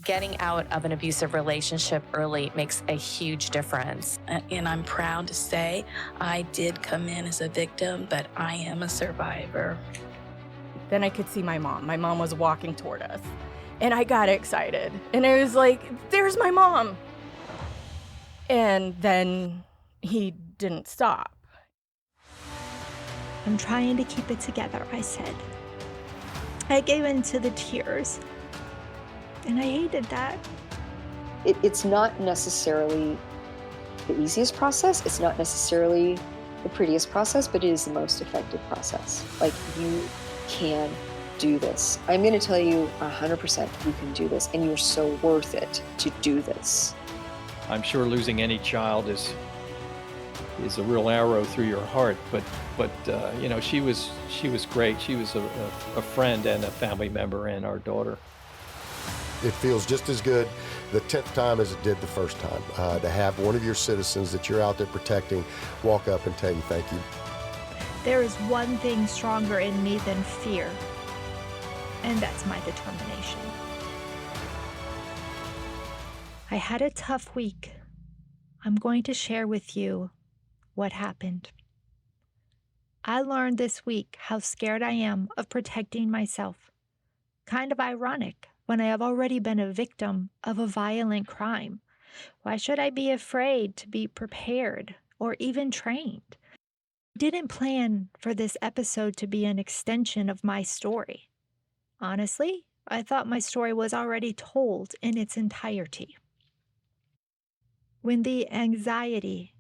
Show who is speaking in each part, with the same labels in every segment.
Speaker 1: Getting out of an abusive relationship early makes a huge difference.
Speaker 2: And I'm proud to say I did come in as a victim, but I am a survivor.
Speaker 3: Then I could see my mom. My mom was walking toward us. And I got excited. And I was like, there's my mom. And then he didn't stop.
Speaker 4: I'm trying to keep it together, I said. I gave in to the tears. And I hated that.
Speaker 5: It's not necessarily the easiest process. It's not necessarily the prettiest process, but it is the most effective process. Like, you can do this. I'm going to tell you 100% you can do this, and you're so worth it to do this.
Speaker 6: I'm sure losing any child is a real arrow through your heart, but you know, she was great. She was a friend and a family member and our daughter.
Speaker 7: It feels just as good the 10th time as it did the first time, to have one of your citizens that you're out there protecting walk up and tell you thank you.
Speaker 4: There is one thing stronger in me than fear, and that's my determination. I had a tough week. I'm going to share with you what happened. I learned this week how scared I am of protecting myself. Kind of ironic when I have already been a victim of a violent crime. Why should I be afraid to be prepared or even trained? I didn't plan for this episode to be an extension of my story. Honestly, I thought my story was already told in its entirety. When the anxiety,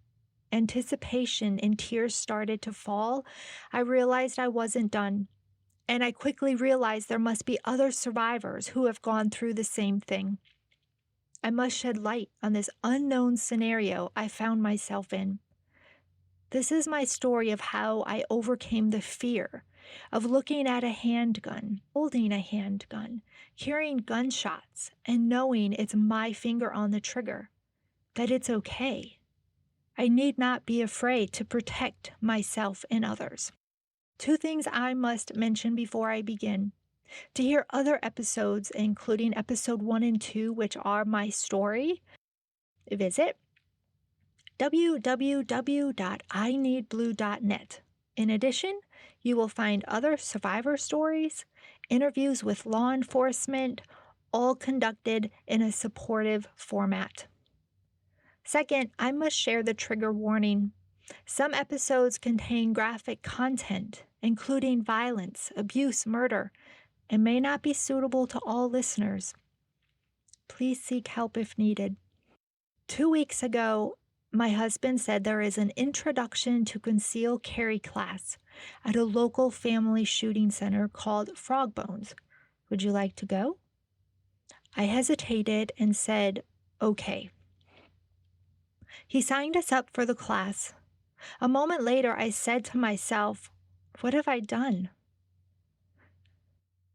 Speaker 4: anticipation, and tears started to fall, I realized I wasn't done. And I quickly realized there must be other survivors who have gone through the same thing. I must shed light on this unknown scenario I found myself in. This is my story of how I overcame the fear of looking at a handgun, holding a handgun, hearing gunshots, and knowing it's my finger on the trigger, that it's okay. I need not be afraid to protect myself and others. Two things I must mention before I begin. To hear other episodes, including episode 1 and 2, which are my story, visit www.ineedblue.net. In addition, you will find other survivor stories, interviews with law enforcement, all conducted in a supportive format. Second, I must share the trigger warning. Some episodes contain graphic content, including violence, abuse, murder, and may not be suitable to all listeners. Please seek help if needed. 2 weeks ago, my husband said there is an introduction to concealed carry class at a local family shooting center called Frog Bones. Would you like to go? I hesitated and said, okay. He signed us up for the class. A moment later, I said to myself, what have I done?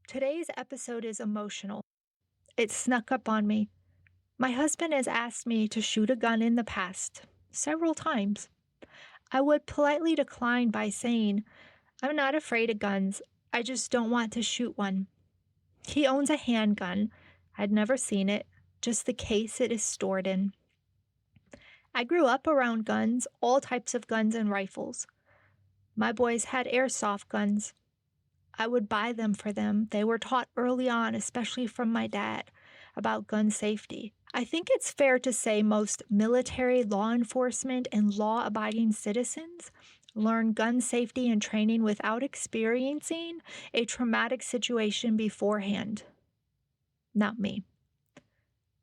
Speaker 4: Today's episode is emotional. It snuck up on me. My husband has asked me to shoot a gun in the past, several times. I would politely decline by saying, I'm not afraid of guns. I just don't want to shoot one. He owns a handgun. I'd never seen it, just the case it is stored in. I grew up around guns, all types of guns and rifles. My boys had airsoft guns. I would buy them for them. They were taught early on, especially from my dad, about gun safety. I think it's fair to say most military, law enforcement, and law-abiding citizens learn gun safety and training without experiencing a traumatic situation beforehand. Not me.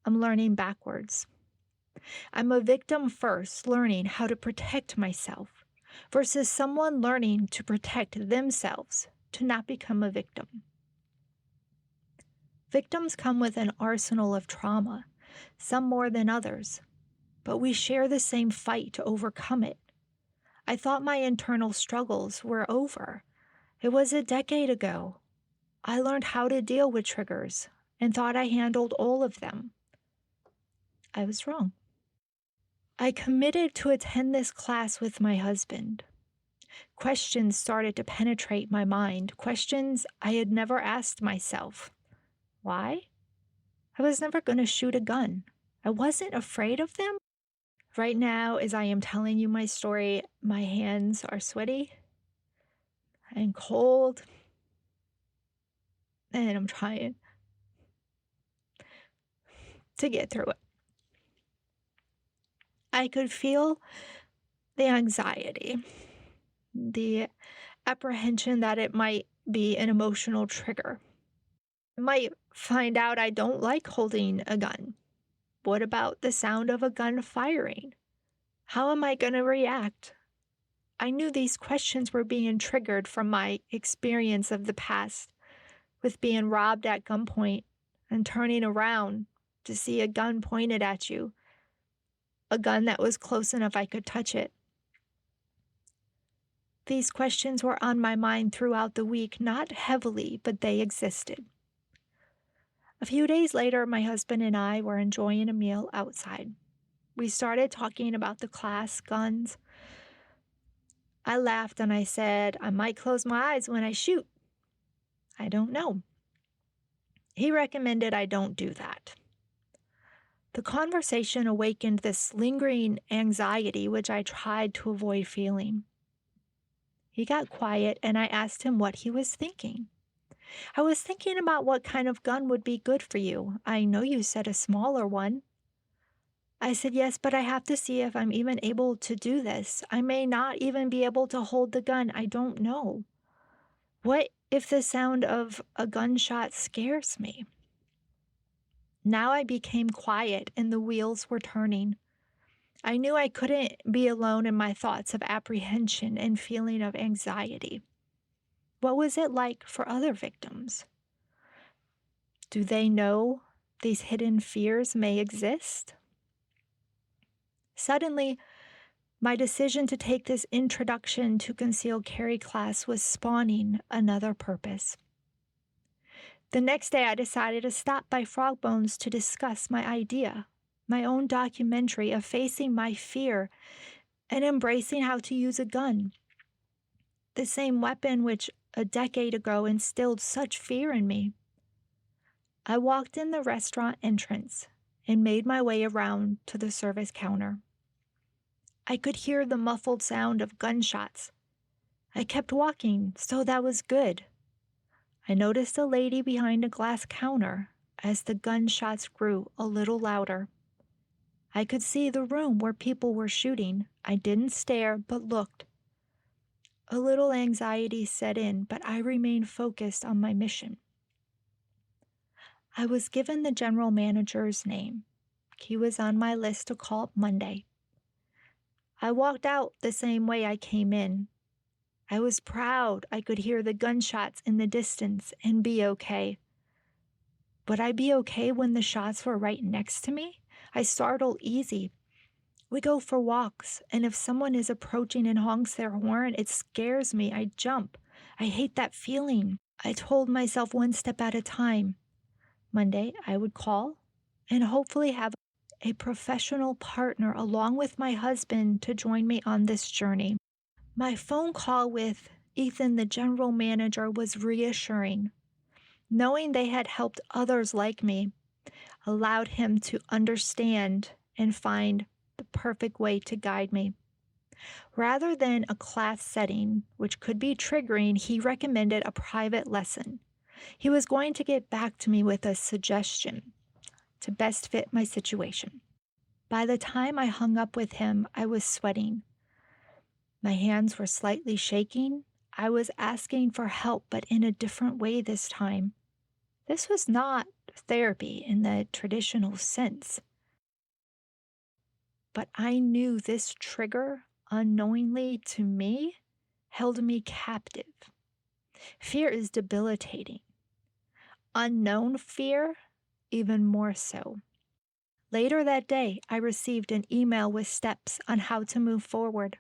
Speaker 4: I'm learning backwards. I'm a victim first, learning how to protect myself, versus someone learning to protect themselves to not become a victim. Victims come with an arsenal of trauma, some more than others, but we share the same fight to overcome it. I thought my internal struggles were over. It was a decade ago. I learned how to deal with triggers and thought I handled all of them. I was wrong. I committed to attend this class with my husband. Questions started to penetrate my mind, questions I had never asked myself. Why? I was never going to shoot a gun. I wasn't afraid of them. Right now, as I am telling you my story, my hands are sweaty and cold, and I'm trying to get through it. I could feel the anxiety, the apprehension that it might be an emotional trigger. I might find out I don't like holding a gun. What about the sound of a gun firing? How am I going to react? I knew these questions were being triggered from my experience of the past with being robbed at gunpoint and turning around to see a gun pointed at you, a gun that was close enough I could touch it. These questions were on my mind throughout the week, not heavily, but they existed. A few days later, my husband and I were enjoying a meal outside. We started talking about the class, guns. I laughed and I said, I might close my eyes when I shoot. I don't know. He recommended I don't do that. The conversation awakened this lingering anxiety, which I tried to avoid feeling. He got quiet and I asked him what he was thinking. I was thinking about what kind of gun would be good for you. I know you said a smaller one. I said, yes, but I have to see if I'm even able to do this. I may not even be able to hold the gun. I don't know. What if the sound of a gunshot scares me? Now I became quiet and the wheels were turning. I knew I couldn't be alone in my thoughts of apprehension and feeling of anxiety. What was it like for other victims? Do they know these hidden fears may exist? Suddenly, my decision to take this introduction to concealed carry class was spawning another purpose. The next day, I decided to stop by Frog Bones to discuss my idea, my own documentary of facing my fear and embracing how to use a gun. The same weapon which a decade ago instilled such fear in me. I walked in the restaurant entrance and made my way around to the service counter. I could hear the muffled sound of gunshots. I kept walking, so that was good. I noticed a lady behind a glass counter as the gunshots grew a little louder. I could see the room where people were shooting. I didn't stare, but looked. A little anxiety set in, but I remained focused on my mission. I was given the general manager's name. He was on my list to call Monday. I walked out the same way I came in. I was proud I could hear the gunshots in the distance and be okay. Would I be okay when the shots were right next to me? I startle easy. We go for walks, and if someone is approaching and honks their horn, it scares me. I jump. I hate that feeling. I told myself one step at a time. Monday, I would call and hopefully have a professional partner along with my husband to join me on this journey. My phone call with Ethan, the general manager, was reassuring. Knowing they had helped others like me allowed him to understand and find the perfect way to guide me. Rather than a class setting, which could be triggering, he recommended a private lesson. He was going to get back to me with a suggestion to best fit my situation. By the time I hung up with him, I was sweating. My hands were slightly shaking. I was asking for help, but in a different way this time. This was not therapy in the traditional sense. But I knew this trigger, unknowingly to me, held me captive. Fear is debilitating. Unknown fear, even more so. Later that day, I received an email with steps on how to move forward.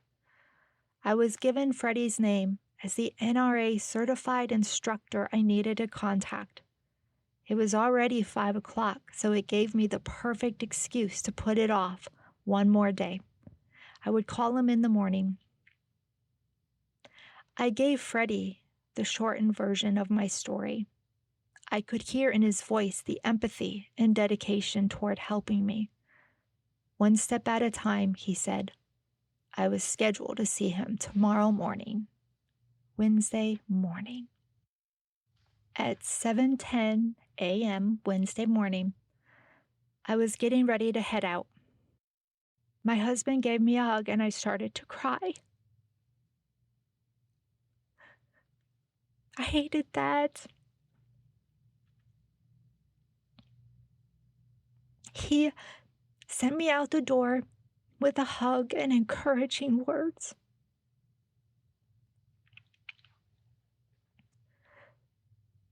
Speaker 4: I was given Freddie's name as the NRA certified instructor I needed to contact. It was already 5 o'clock, so it gave me the perfect excuse to put it off one more day. I would call him in the morning. I gave Freddie the shortened version of my story. I could hear in his voice the empathy and dedication toward helping me. One step at a time, he said. I was scheduled to see him tomorrow morning, Wednesday morning. At 7:10 a.m. Wednesday morning, I was getting ready to head out. My husband gave me a hug and I started to cry. I hated that. He sent me out the door with a hug and encouraging words.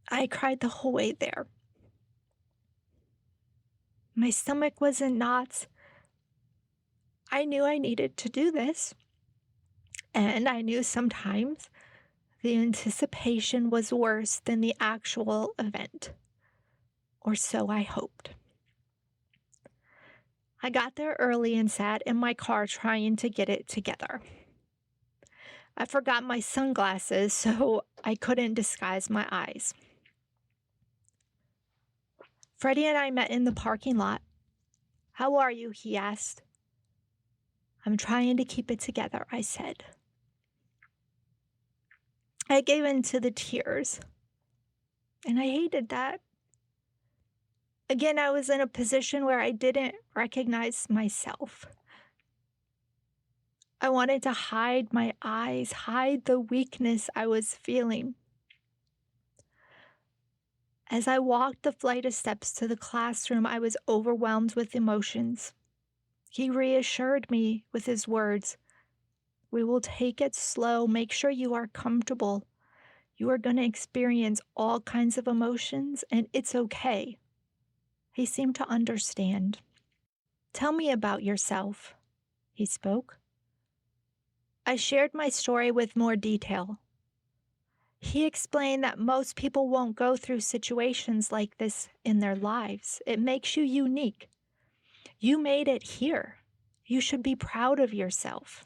Speaker 4: I cried the whole way there. My stomach was in knots. I knew I needed to do this. And I knew sometimes the anticipation was worse than the actual event. Or so I hoped. I got there early and sat in my car trying to get it together. I forgot my sunglasses, so I couldn't disguise my eyes. Freddie and I met in the parking lot. How are you? He asked. I'm trying to keep it together, I said. I gave in to the tears, and I hated that. Again, I was in a position where I didn't recognize myself. I wanted to hide my eyes, hide the weakness I was feeling. As I walked the flight of steps to the classroom, I was overwhelmed with emotions. He reassured me with his words, "We will take it slow. Make sure you are comfortable. You are going to experience all kinds of emotions, and it's okay." He seemed to understand. "Tell me about yourself," he spoke. I shared my story with more detail. He explained that most people won't go through situations like this in their lives. It makes you unique. You made it here. You should be proud of yourself.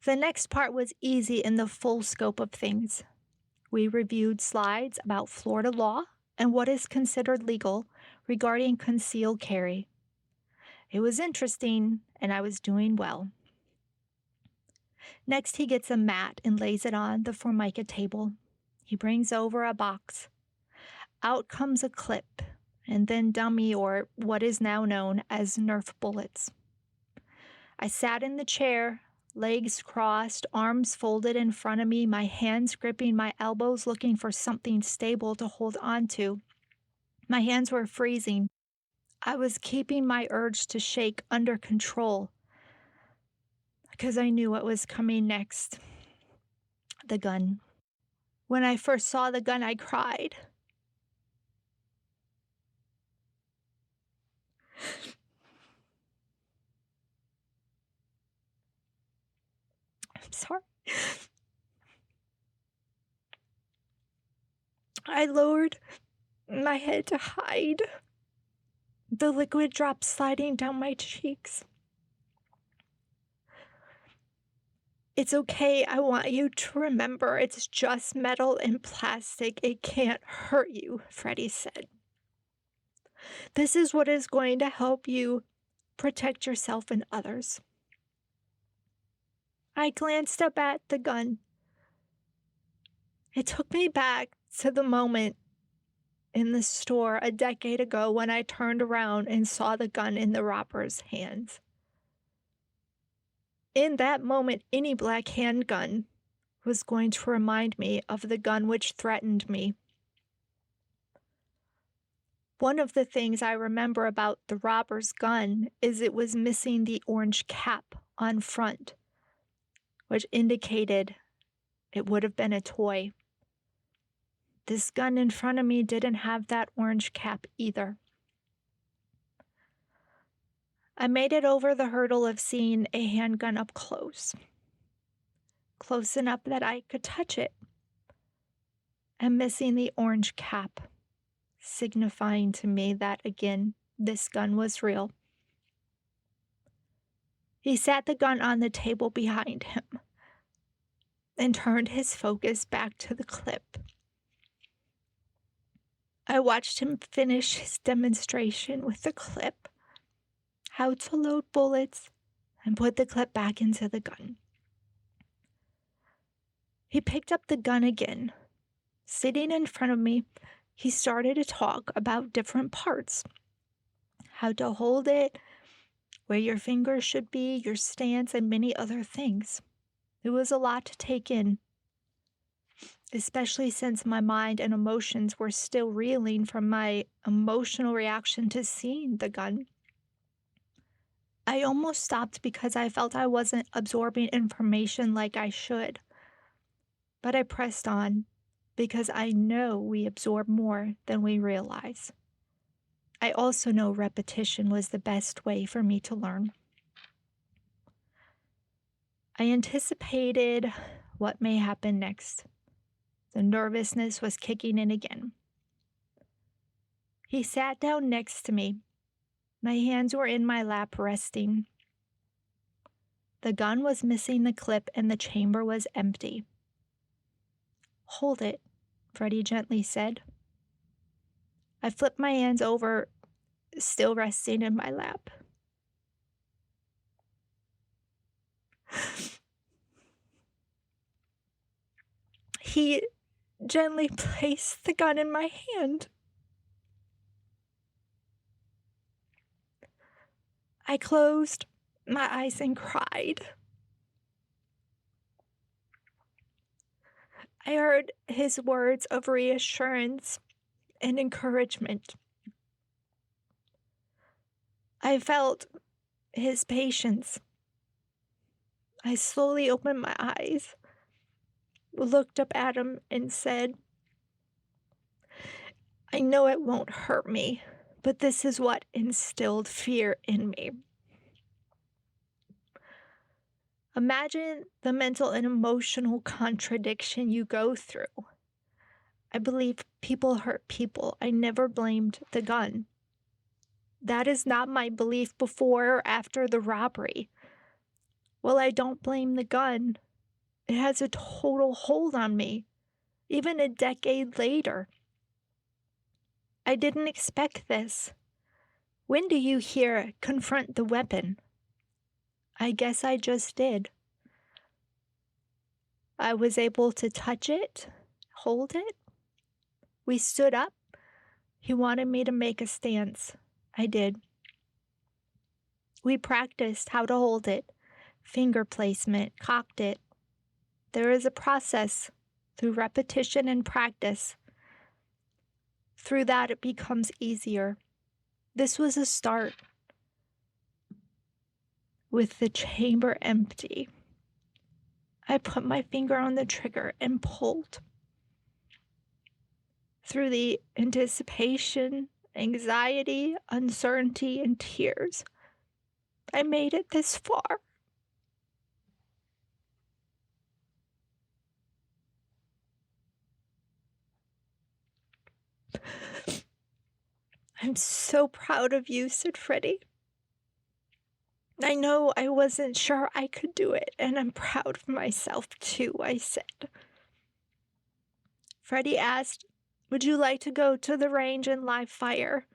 Speaker 4: The next part was easy in the full scope of things. We reviewed slides about Florida law and what is considered legal regarding concealed carry. It was interesting, and I was doing well. Next, he gets a mat and lays it on the Formica table. He brings over a box. Out comes a clip, and then dummy, or what is now known as Nerf bullets. I sat in the chair, legs crossed, arms folded in front of me, my hands gripping my elbows, looking for something stable to hold on to. My hands were freezing. I was keeping my urge to shake under control because I knew what was coming next. The gun. When I first saw the gun, I cried. I'm sorry. I lowered my head to hide. The liquid dropped sliding down my cheeks. It's okay. I want you to remember it's just metal and plastic. It can't hurt you, Freddie said. This is what is going to help you protect yourself and others. I glanced up at the gun. It took me back to the moment in the store a decade ago when I turned around and saw the gun in the robber's hands. In that moment, any black handgun was going to remind me of the gun which threatened me. One of the things I remember about the robber's gun is it was missing the orange cap on front, which indicated it would have been a toy. This gun in front of me didn't have that orange cap either. I made it over the hurdle of seeing a handgun up close enough that I could touch it, and missing the orange cap, signifying to me that, again, this gun was real. He sat the gun on the table behind him and turned his focus back to the clip. I watched him finish his demonstration with the clip, how to load bullets, and put the clip back into the gun. He picked up the gun again. Sitting in front of me, he started to talk about different parts, how to hold it, where your fingers should be, your stance, and many other things. It was a lot to take in, especially since my mind and emotions were still reeling from my emotional reaction to seeing the gun. I almost stopped because I felt I wasn't absorbing information like I should. But I pressed on because I know we absorb more than we realize. I also know repetition was the best way for me to learn. I anticipated what may happen next. The nervousness was kicking in again. He sat down next to me. My hands were in my lap, resting. The gun was missing the clip and the chamber was empty. "Hold it," Freddie gently said. I flipped my hands over, still resting in my lap. He gently placed the gun in my hand. I closed my eyes and cried. I heard his words of reassurance and encouragement. I felt his patience. I slowly opened my eyes, looked up at him, and said, "I know it won't hurt me, but this is what instilled fear in me." Imagine the mental and emotional contradiction you go through. I believe people hurt people. I never blamed the gun. That is not my belief before or after the robbery. Well, I don't blame the gun. It has a total hold on me, even a decade later. I didn't expect this. When do you hear confront the weapon? I guess I just did. I was able to touch it, hold it. We stood up. He wanted me to make a stance. I did. We practiced how to hold it, finger placement, cocked it. There is a process through repetition and practice. Through that, it becomes easier. This was a start. With the chamber empty, I put my finger on the trigger and pulled. Through the anticipation, anxiety, uncertainty, and tears, I made it this far. "I'm so proud of you," said Freddie. "I know I wasn't sure I could do it, and I'm proud of myself too," I said. Freddie asked, "Would you like to go to the range and live fire?"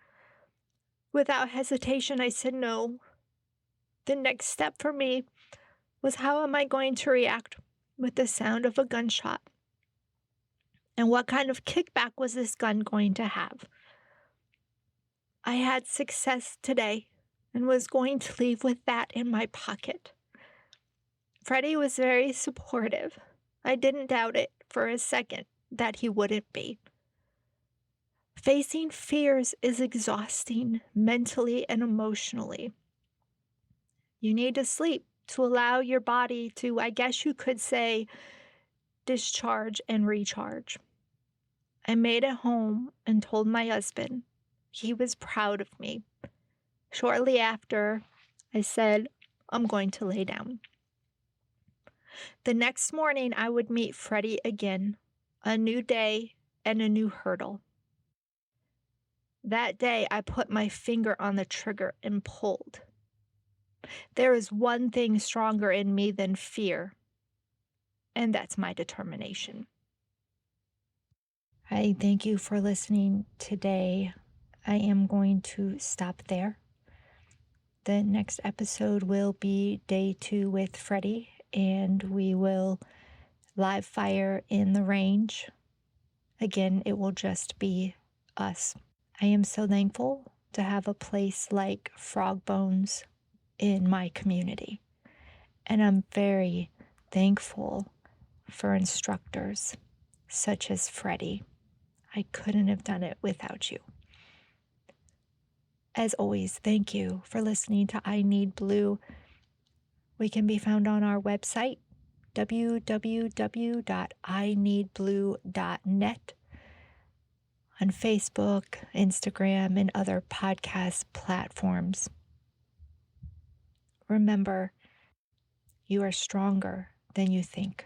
Speaker 4: Without hesitation, I said no. The next step for me was, how am I going to react with the sound of a gunshot? And what kind of kickback was this gun going to have? I had success today and was going to leave with that in my pocket. Freddie was very supportive. I didn't doubt it for a second that he wouldn't be. Facing fears is exhausting mentally and emotionally. You need to sleep to allow your body to, I guess you could say, discharge and recharge. I made it home and told my husband. He was proud of me. Shortly after, I said, "I'm going to lay down." The next morning, I would meet Freddie again. A new day and a new hurdle. That day, I put my finger on the trigger and pulled. There is one thing stronger in me than fear, and that's my determination. I thank you for listening today. I am going to stop there. The next episode will be day 2 with Freddie, and we will live fire in the range. Again, it will just be us. I am so thankful to have a place like Frog Bones in my community. And I'm very thankful for instructors such as Freddie. I couldn't have done it without you. As always, thank you for listening to I Need Blue. We can be found on our website, www.ineedblue.net, on Facebook, Instagram, and other podcast platforms. Remember, you are stronger than you think.